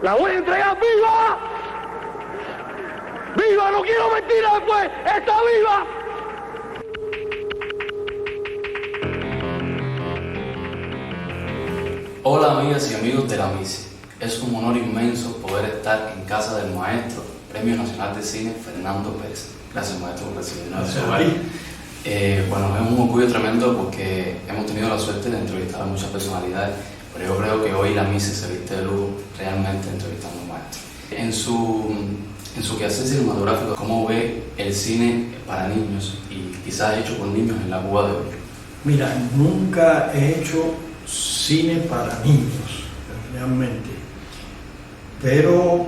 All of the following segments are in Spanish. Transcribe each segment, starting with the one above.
¡La voy a entregar viva! ¡Viva! ¡No quiero mentira después! ¡Está viva! Hola amigas y amigos de la MISI. Es un honor inmenso poder estar en casa del maestro, Premio Nacional de Cine, Fernando Pérez. Gracias maestro por recibirnos. Bueno, es un orgullo tremendo porque hemos tenido la suerte de entrevistar a muchas personalidades, pero yo creo que hoy la MISI se viste de lujo realmente entrevistando a un maestro. En su quehacer cinematográfico, ¿cómo ve el cine para niños y quizás hecho con niños en la Cuba de hoy? Mira, nunca he hecho cine para niños, realmente, pero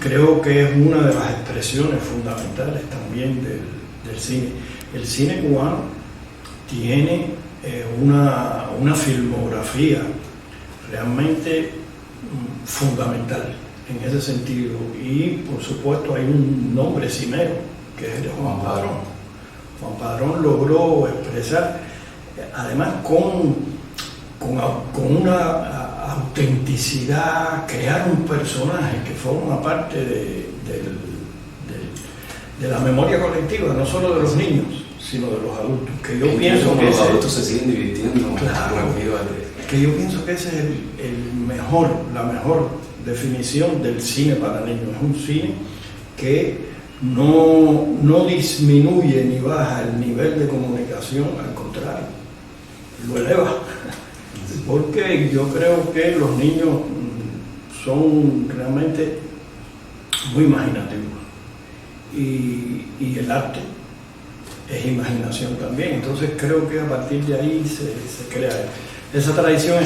creo que es una de las expresiones fundamentales también del cine. El cine cubano tiene una filmografía realmente fundamental en ese sentido, y por supuesto hay un nombre cimero que es el de Juan Padrón. Juan Padrón logró expresar, además con una autenticidad, crear un personaje que forma parte de la memoria colectiva, no solo de los niños, sino de los adultos. Que yo pienso que los adultos se siguen divirtiendo. Claro, que yo pienso que ese es la mejor definición del cine para niños. Es un cine que no disminuye ni baja el nivel de comunicación, al contrario, lo eleva. Porque yo creo que los niños son realmente muy imaginativos y el arte es imaginación también. Entonces creo que a partir de ahí se crea esa tradición.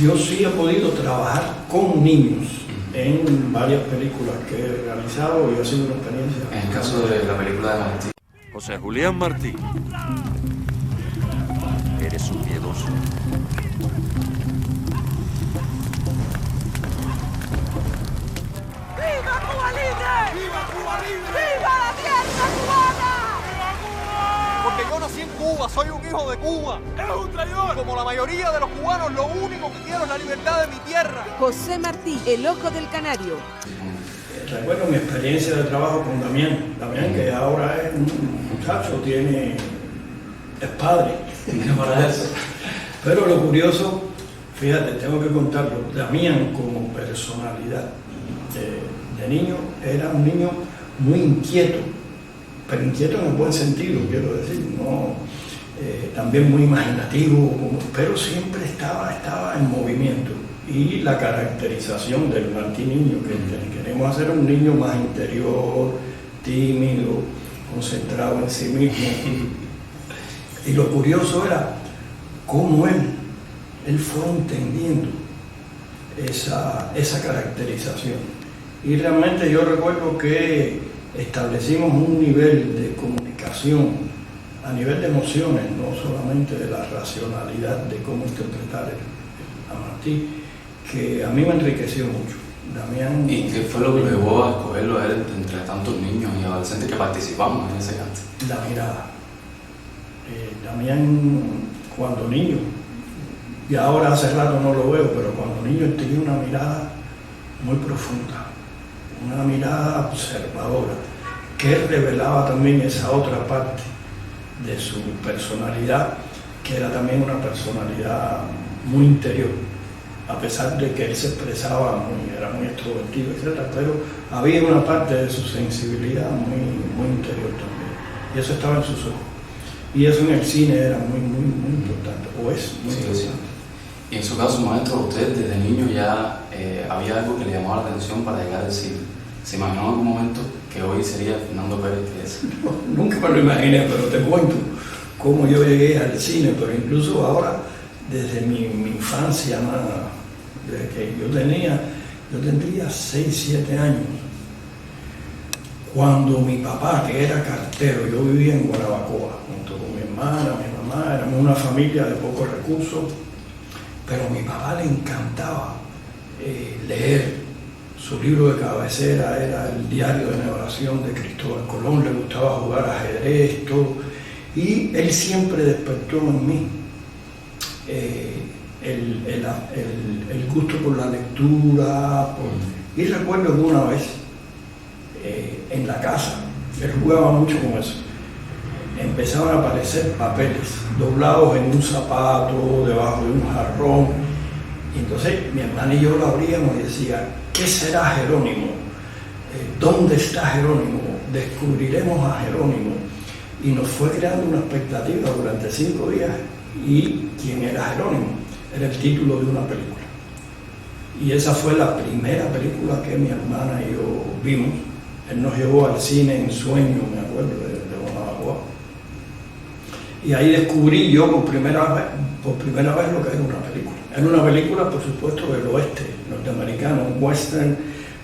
Yo sí he podido trabajar con niños en varias películas que he realizado y ha sido una experiencia. En el caso de la película de Martí. José Julián Martí, eres un miedoso. ¡Viva Cuba Libre! ¡Viva Cuba Libre! ¡Viva la tierra cubana! ¡Viva Cuba! Porque yo nací en Cuba, soy un hijo de Cuba. ¡Es un traidor! Como la mayoría de los cubanos, lo único que quiero es la libertad de mi tierra. José Martí, el ojo del canario. Recuerdo mi experiencia de trabajo con Damián, que ahora es un muchacho, es padre. Pero lo curioso, fíjate, tengo que contarlo, Damián como personalidad de niño era un niño muy inquieto, pero inquieto en el buen sentido, quiero decir, ¿no? También muy imaginativo, pero siempre estaba en movimiento. Y la caracterización del Martí niño, que queremos hacer un niño más interior, tímido, concentrado en sí mismo. Y lo curioso era cómo él fue entendiendo esa caracterización. Y realmente yo recuerdo que establecimos un nivel de comunicación a nivel de emociones, no solamente de la racionalidad de cómo interpretar a Martí, que a mí me enriqueció mucho. Damián. ¿Y qué fue lo que llevó a escogerlo a él entre tantos niños y adolescentes que participamos en ese cante? La mirada. Damián, cuando niño, y ahora hace rato no lo veo, pero cuando niño tenía una mirada muy profunda, una mirada observadora, que revelaba también esa otra parte de su personalidad, que era también una personalidad muy interior, a pesar de que él se expresaba era muy extrovertido, etc., pero había una parte de su sensibilidad muy interior también, y eso estaba en sus ojos. Y eso en el cine era muy importante, o es muy importante. Sí. Y en su caso, maestro, usted desde niño ya había algo que le llamaba la atención para llegar al cine. ¿Se imaginó en algún momento que hoy sería Fernando Pérez que es? No, nunca me lo imaginé, pero te cuento cómo yo llegué al cine, pero incluso ahora, desde mi infancia, desde que yo tendría 6, 7 años, cuando mi papá, que era cartero, yo vivía en Guanabacoa, junto con mi hermana, mi mamá, éramos una familia de pocos recursos, pero a mi papá le encantaba leer. Su libro de cabecera era el Diario de Navegación de Cristóbal Colón, le gustaba jugar ajedrez, todo, y él siempre despertó en mí el gusto por la lectura, Y recuerdo que una vez en la casa, él jugaba mucho con eso, empezaban a aparecer papeles doblados en un zapato, debajo de un jarrón. Y entonces mi hermana y yo lo abríamos y decía, ¿qué será Jerónimo? ¿Dónde está Jerónimo? Descubriremos a Jerónimo. Y nos fue creando una expectativa durante 5 días. ¿Y quién era Jerónimo? Era el título de una película. Y esa fue la primera película que mi hermana y yo vimos. Él nos llevó al cine en Sueño, me acuerdo, de Guanajuato. Y ahí descubrí yo por primera vez lo que era una película. Era una película, por supuesto, del oeste norteamericano, un western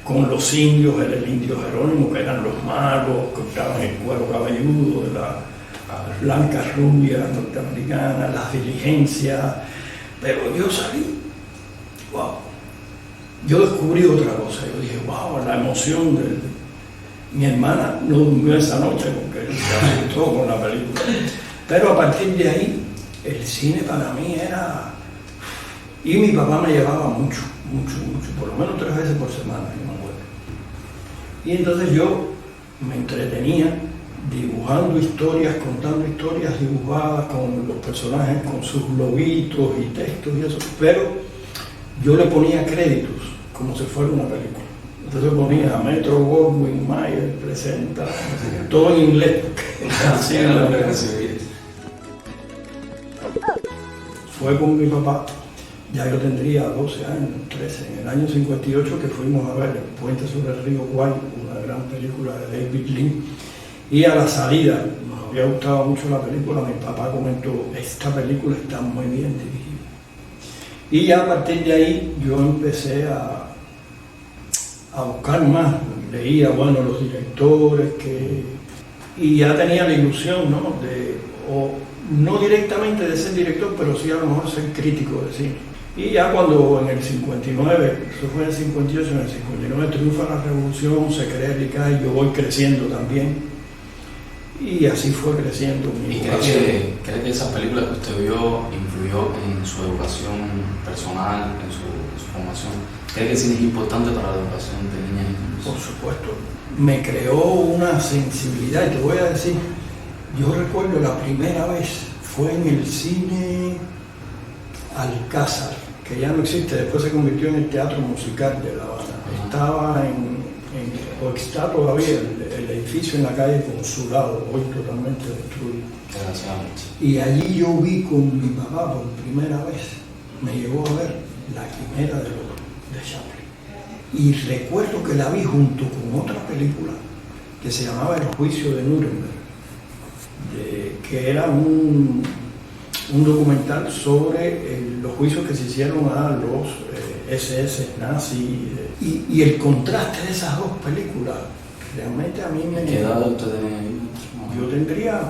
con los indios, el indio Jerónimo, que eran los malos, que estaban el cuero cabelludo de la blanca rubia norteamericana, las diligencias. Pero yo salí, wow. Yo descubrí otra cosa. Yo dije, wow, la emoción de... Mi hermana no durmió esa noche porque se asustó con la película. Pero a partir de ahí, el cine para mí era... Y mi papá me llevaba mucho, por lo menos 3 veces por semana, yo me acuerdo. Y entonces yo me entretenía dibujando historias, contando historias dibujadas con los personajes, con sus loguitos y textos y eso, pero yo le ponía créditos como si fuera una película. Entonces ponía Metro Goldwyn Mayer presenta, todo en inglés. Así era lo que recibí. Fue con mi papá, ya yo tendría 12 años, 13, en el año 58 que fuimos a ver El Puente sobre el Río Kwai, una gran película de David Lean, y a la salida, nos había gustado mucho la película, mi papá comentó, esta película está muy bien dirigida. Y ya a partir de ahí yo empecé a buscar más, leía, bueno, los directores, y ya tenía la ilusión, ¿no? No directamente de ser director, pero sí a lo mejor ser crítico de cine. Y ya cuando en el 59, eso fue en el 58, en el 59 triunfa la revolución, se crea el ICAI, yo voy creciendo también. Y así fue creciendo. ¿Y cree que esas películas que usted vio influyó en su educación personal, en su formación? ¿Cree que el cine es importante para la educación de niñas y niños? Por supuesto. Me creó una sensibilidad, y te voy a decir, yo recuerdo la primera vez, fue en el cine Alcázar, que ya no existe, después se convirtió en el Teatro Musical de La Habana. Estaba o está todavía el edificio en la calle Consulado, hoy totalmente destruido. Desgraciadamente. Y allí yo vi con mi papá por primera vez, me llevó a ver La Quimera del Oro de Chaplin. Y recuerdo que la vi junto con otra película que se llamaba El Juicio de Nuremberg, que era un documental sobre los juicios que se hicieron a los SS nazis. Y el contraste de esas dos películas, realmente a mí me... ¿Qué edad usted tenía? Yo tendría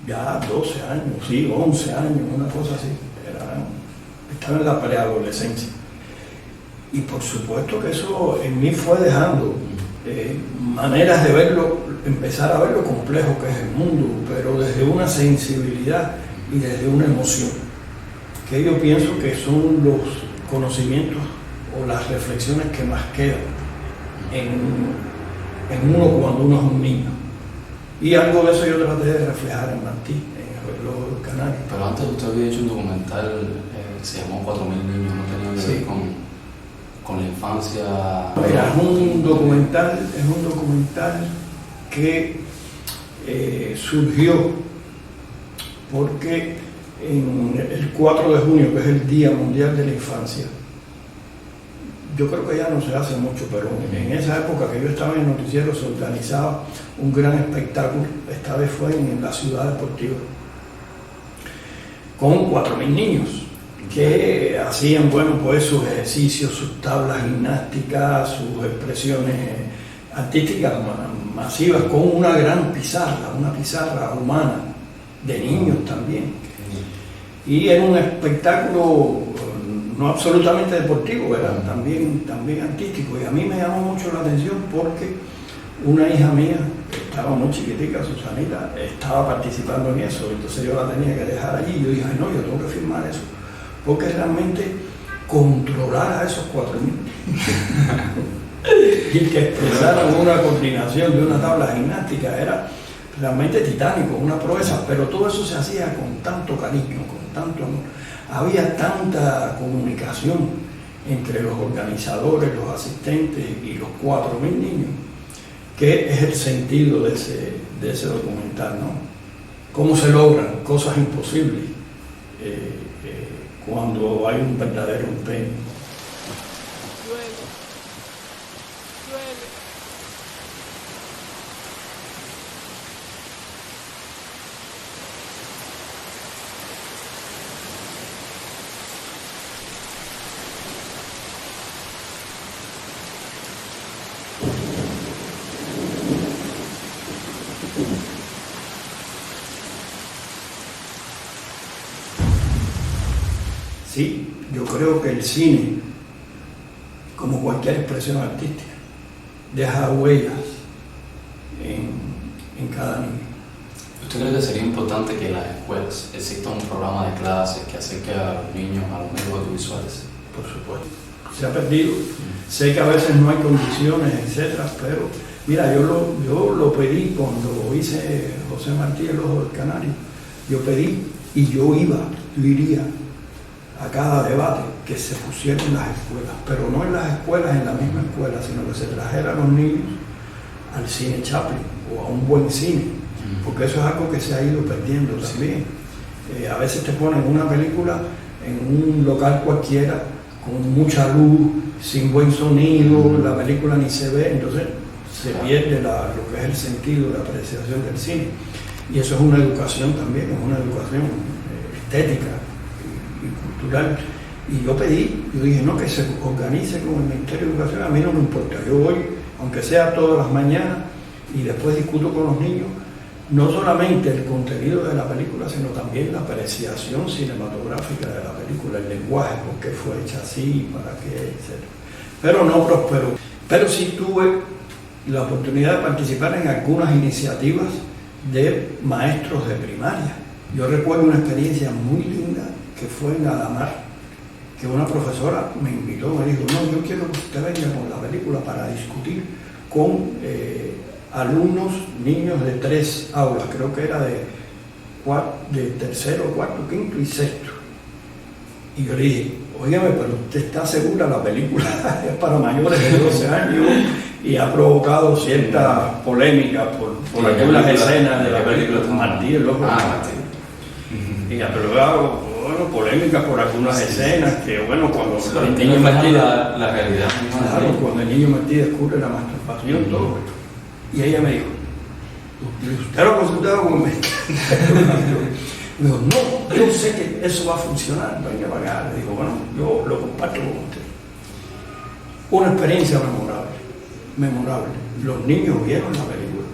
ya 12 años, sí, 11 años, una cosa así. Estaba en la preadolescencia. Y por supuesto que eso en mí fue dejando maneras de verlo, empezar a ver lo complejo que es el mundo, pero desde una sensibilidad y desde una emoción, que yo pienso que son los conocimientos o las reflexiones que más quedan en uno cuando uno es un niño. Y algo de eso yo traté de reflejar en Martí, en El Reloj del Canario. Pero antes usted había hecho un documental, se llamó 4.000 niños, no tenía que ver con la infancia. Mira, es un documental que surgió porque en el 4 de junio, que es el Día Mundial de la Infancia, yo creo que ya no se hace mucho, pero en esa época que yo estaba en el noticiero se organizaba un gran espectáculo, esta vez fue en la Ciudad Deportiva, con 4.000 niños que hacían, bueno, pues sus ejercicios, sus tablas gimnásticas, sus expresiones artísticas masivas, con una gran pizarra, una pizarra humana, de niños también. Y era un espectáculo no absolutamente deportivo, era también artístico, y a mí me llamó mucho la atención porque una hija mía, que estaba muy chiquitica, Susanita, estaba participando en eso, entonces yo la tenía que dejar allí, y yo dije, no, yo tengo que firmar eso, porque realmente controlar a esos 4.000 y que expresaran una coordinación de una tabla gimnástica era realmente titánico, una proeza, pero todo eso se hacía con tanto cariño, con tanto amor. Había tanta comunicación entre los organizadores, los asistentes y los 4.000 niños, que es el sentido de ese documental, ¿no? Cómo se logran cosas imposibles cuando hay un verdadero empeño. Sí, yo creo que el cine, como cualquier expresión artística, deja huellas en cada niño. ¿Usted cree que sería importante que en las escuelas exista un programa de clases que acerque a los niños a los medios audiovisuales? Por supuesto. Se ha perdido. Sé que a veces no hay condiciones, etcétera, pero mira, yo lo pedí cuando hice José Martí, El Ojo del Canario. Yo pedí y yo iría a cada debate que se pusiera en las escuelas, pero no en las escuelas, en la misma escuela, sino que se trajera a los niños al cine Chaplin o a un buen cine, porque eso es algo que se ha ido perdiendo también. A veces te ponen una película en un local cualquiera, con mucha luz, sin buen sonido, la película ni se ve, entonces se pierde lo que es el sentido, la apreciación del cine. Y eso es una educación también, es una educación estética y cultural. Y yo dije, no, que se organice con el Ministerio de Educación, a mí no me importa, yo voy, aunque sea todas las mañanas, y después discuto con los niños, no solamente el contenido de la película, sino también la apreciación cinematográfica de la película, el lenguaje, por qué fue hecha así, para qué, etc. Pero no prosperó. Pero sí tuve la oportunidad de participar en algunas iniciativas de maestros de primaria. Yo recuerdo una experiencia muy linda que fue en Adamar, que una profesora me invitó, me dijo, no, yo quiero que usted venga con la película para discutir con alumnos, niños de 3 aulas, creo que era de tercero, cuarto, quinto y sexto. Y yo le dije, óigame, pero usted está segura, la película es para mayores de 12 años y ha provocado cierta polémica por algunas escenas de la película Martí, el Ojo. Y ya, pero bueno, polémica por algunas escenas que, bueno, cuando el niño Martí, la realidad. Claro, cuando el niño Martí descubre la masturbación, todo esto. Y ella me dijo, ¿usted lo consultaba con me dijo, no, yo sé que eso va a funcionar, venga para acá. Le digo, bueno, yo lo comparto con usted. Una experiencia memorable. Los niños vieron la película.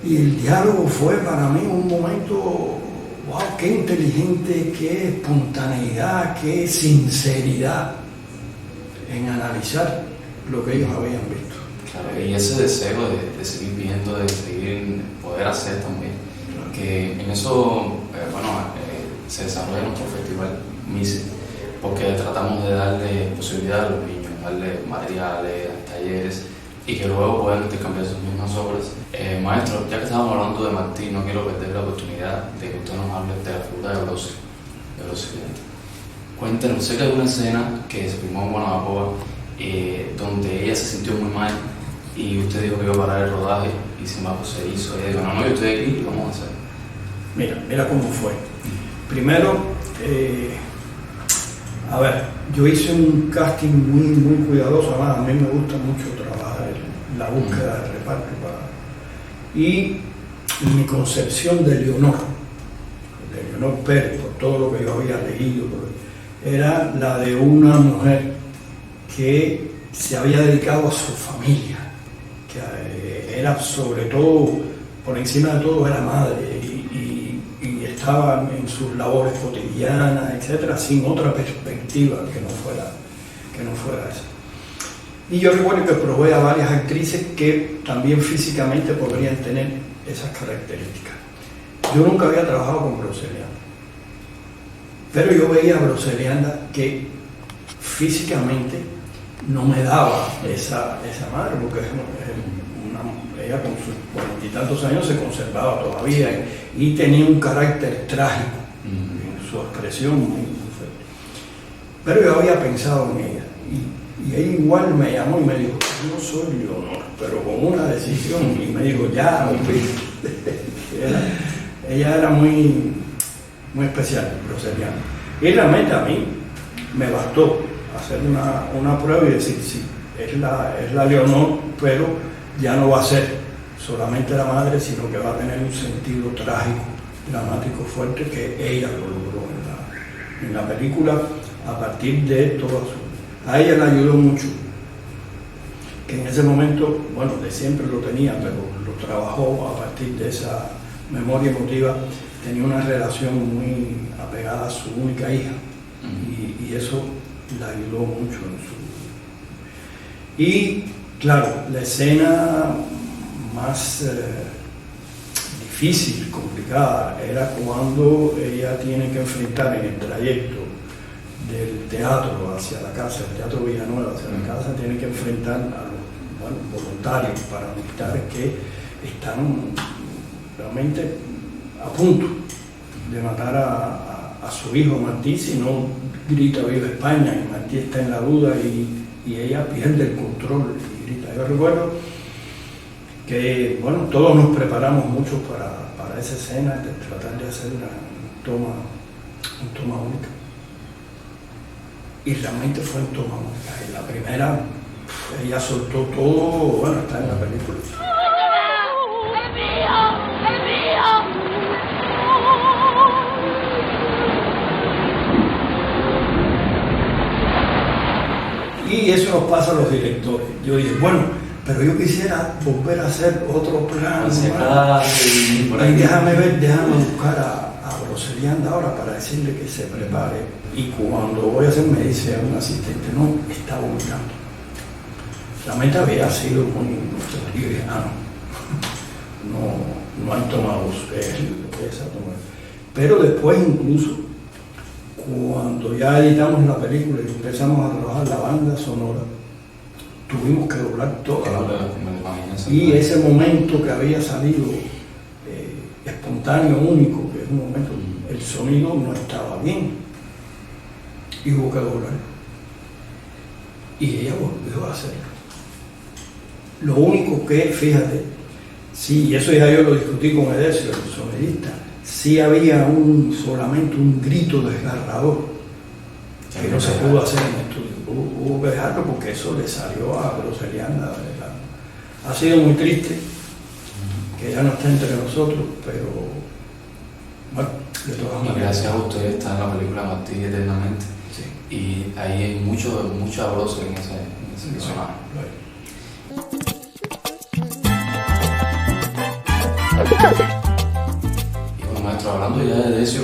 Y el diálogo fue para mí un momento, wow, qué inteligente, qué espontaneidad, qué sinceridad en analizar lo que ellos habían visto. Claro, y ese deseo de seguir viendo, de seguir poder hacer también, que en eso, se desarrolla nuestro festival MISE, porque tratamos de darle posibilidad a los niños, darle materiales, talleres, y que luego puedan intercambiar sus mismas obras. Maestro, ya que estábamos hablando de Martí, no quiero perder la oportunidad de que usted nos hable de la figura de Orosio. Cuéntenos, sé que hay una escena que se filmó en Guanabacoa, donde ella se sintió muy mal y usted dijo que iba a parar el rodaje y sin embargo se hizo. Ella dijo, no, yo estoy aquí, ¿qué vamos a hacer? Mira cómo fue. Primero, yo hice un casting muy cuidadoso, además a mí me gusta mucho trabajar en la búsqueda del reparto. Y mi concepción de Leonor Pérez, por todo lo que yo había leído, era la de una mujer que se había dedicado a su familia, que era sobre todo, por encima de todo, era madre y estaba en sus labores cotidianas, etcétera, sin otra perspectiva que no fuera esa. Y yo recuerdo que probé a varias actrices que también físicamente podrían tener esas características. Yo nunca había trabajado con Brocelianda, pero yo veía a Brocelianda que físicamente no me daba esa madre, porque ella con sus 40 y tantos años se conservaba todavía y tenía un carácter trágico en su expresión muy fuerte. Pero yo había pensado en ella y ella igual me llamó y me dijo, yo soy Leonor, pero con una decisión, y me dijo, ya, ella era muy especial, groseriana. Y realmente a mí me bastó hacer una prueba y decir, sí, es la Leonor, pero ya no va a ser solamente la madre, sino que va a tener un sentido trágico, dramático, fuerte, que ella lo logró en la película a partir de toda su... A ella le ayudó mucho, que en ese momento, bueno, de siempre lo tenía, pero lo trabajó a partir de esa memoria emotiva. Tenía una relación muy apegada a su única hija y eso le ayudó mucho en su... Y claro, la escena más difícil, complicada, era cuando ella tiene que enfrentar en el trayecto del teatro hacia la casa, el Teatro Villanueva hacia la casa, tiene que enfrentar a los voluntarios paramilitares que están realmente a punto de matar a su hijo Martí, si no grita viva España, y Martí está en la duda y ella pierde el control y grita. Yo recuerdo que, bueno, todos nos preparamos mucho para esa escena, de tratar de hacer una toma única. Y realmente fue en toma única. En la primera, ella soltó todo, bueno, está en la película. ¡Es mío! ¡Es mío! Y eso nos pasa a los directores. Yo dije, bueno, pero yo quisiera volver a hacer otro plano. Y déjame buscar a Brocelianda ahora para decirle que se prepare. Y cuando voy a hacer, me dice a un asistente, no, está vomitando. Realmente había sido muy... Y yo dije, no han tomado esa toma. Pero después incluso, cuando ya editamos la película y empezamos a trabajar la banda sonora, tuvimos que doblar toda la banda. Y ese momento que había salido espontáneo, único, que es un momento, el sonido no estaba bien. Y hubo que doblarlo. Y ella volvió a hacerlo. Lo único que, fíjate, sí, y eso ya yo lo discutí con Edesio, el sonidista, sí había solamente un grito desgarrador que no se pudo hacer en el estudio. Hubo que dejarlo porque eso le salió a Brocelianda. Ha sido muy triste que ya no esté entre nosotros, pero bueno, de todas maneras. Y gracias a usted está en la película Martí eternamente. Sí. Y ahí hay mucho sabroso en ese personaje. Y bueno, maestro, hablando ya de Decio,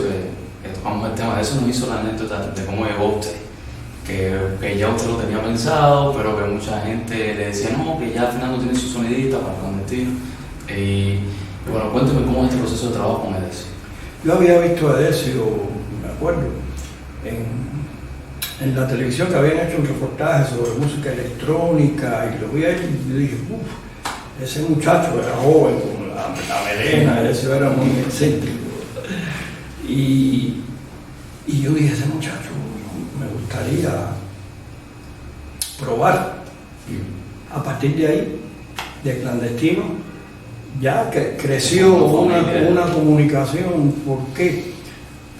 que tocamos el tema de eso, nos hizo la anécdota de cómo llegó usted, que ya usted lo tenía pensado, pero que mucha gente le decía, no, que ya Fernando tiene su sonidita para clandestino. Y bueno, cuénteme cómo es este proceso de trabajo con Edesio. Yo había visto a Edesio, me acuerdo, en la televisión, que habían hecho un reportaje sobre música electrónica, y lo vi ahí y yo dije, ese muchacho era joven, con la melena, Edesio era muy excéntrico. Y yo dije, ese muchacho me gustaría probar. A partir de ahí, de clandestino, ya que creció una comunicación. ¿Por qué?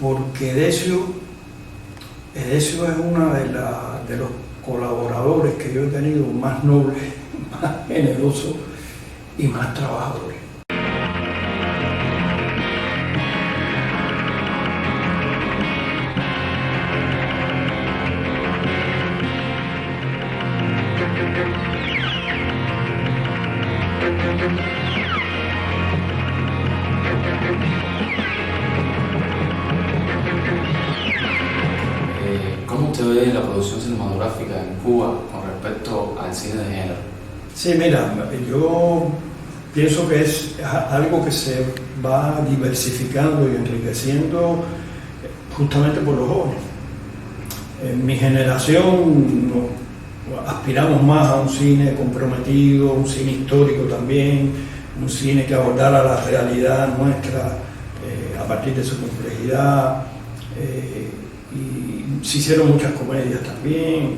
Porque Edesio es uno de los colaboradores que yo he tenido más nobles, más generosos y más trabajadores. ¿Cómo usted ve la producción cinematográfica en Cuba con respecto al cine de género? Sí, mira, yo pienso que es algo que se va diversificando y enriqueciendo justamente por los jóvenes. En mi generación aspiramos más a un cine comprometido, un cine histórico también, un cine que abordara la realidad nuestra a partir de su complejidad. Y se hicieron muchas comedias también,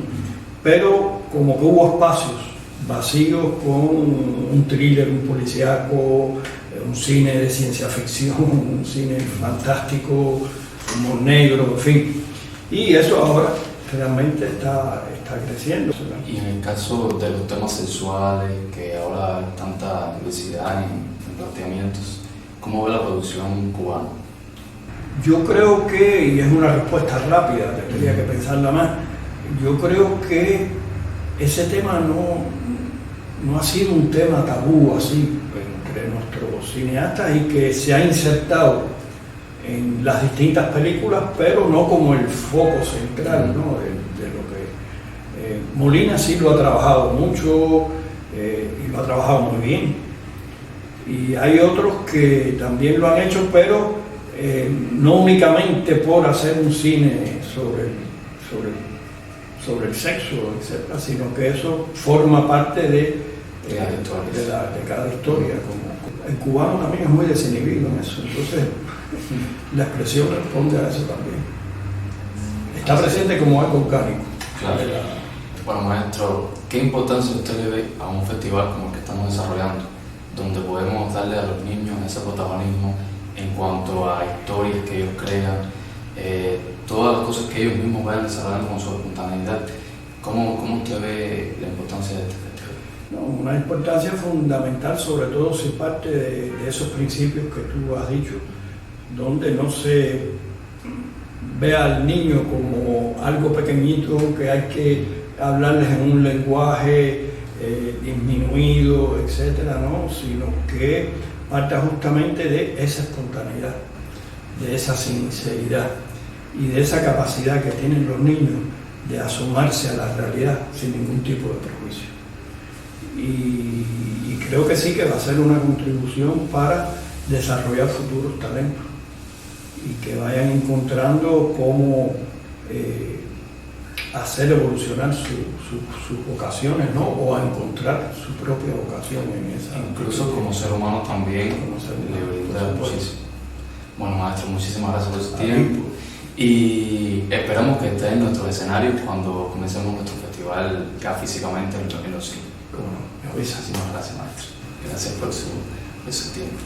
pero como que hubo espacios vacíos con un thriller, un policíaco, un cine de ciencia ficción, un cine fantástico, humor negro, en fin. Y eso ahora realmente está creciendo. Y en el caso de los temas sexuales, que ahora hay tanta diversidad en planteamientos, ¿cómo ve la producción cubana? Yo creo que, y es una respuesta rápida, tendría que pensarla más, yo creo que ese tema no ha sido un tema tabú así entre nuestros cineastas y que se ha insertado en las distintas películas, pero no como el foco central, ¿no? de lo que Molina sí lo ha trabajado mucho y lo ha trabajado muy bien. Y hay otros que también lo han hecho, pero no únicamente por hacer un cine sobre el sexo, etc., sino que eso forma parte de cada historia. Como el cubano también es muy desinhibido en eso, entonces la expresión responde a eso también. Está presente como algo orgánico. Claro. Bueno, maestro, ¿qué importancia usted le ve a un festival como el que estamos desarrollando, donde podemos darle a los niños ese protagonismo en cuanto a historias que ellos crean, todas las cosas que ellos mismos vayan desarrollando con su espontaneidad? ¿Cómo usted ve la importancia de este festival? No, una importancia fundamental, sobre todo si parte de esos principios que tú has dicho, donde no se ve al niño como algo pequeñito que hay que hablarles en un lenguaje disminuido, etcétera, ¿no? Sino que parte justamente de esa espontaneidad, de esa sinceridad y de esa capacidad que tienen los niños de asomarse a la realidad sin ningún tipo de prejuicio. Y creo que sí que va a ser una contribución para desarrollar futuros talentos y que vayan encontrando cómo hacer evolucionar sus vocaciones, ¿no? O a encontrar su propia vocación en esa. Incluso como ser humano también le brinda muchísimo. Bueno, maestro, muchísimas gracias por su tiempo y esperamos que esté en nuestros escenarios cuando comencemos nuestro festival ya físicamente en los cines. Bueno, Muchísimas gracias, maestro. Gracias por su tiempo.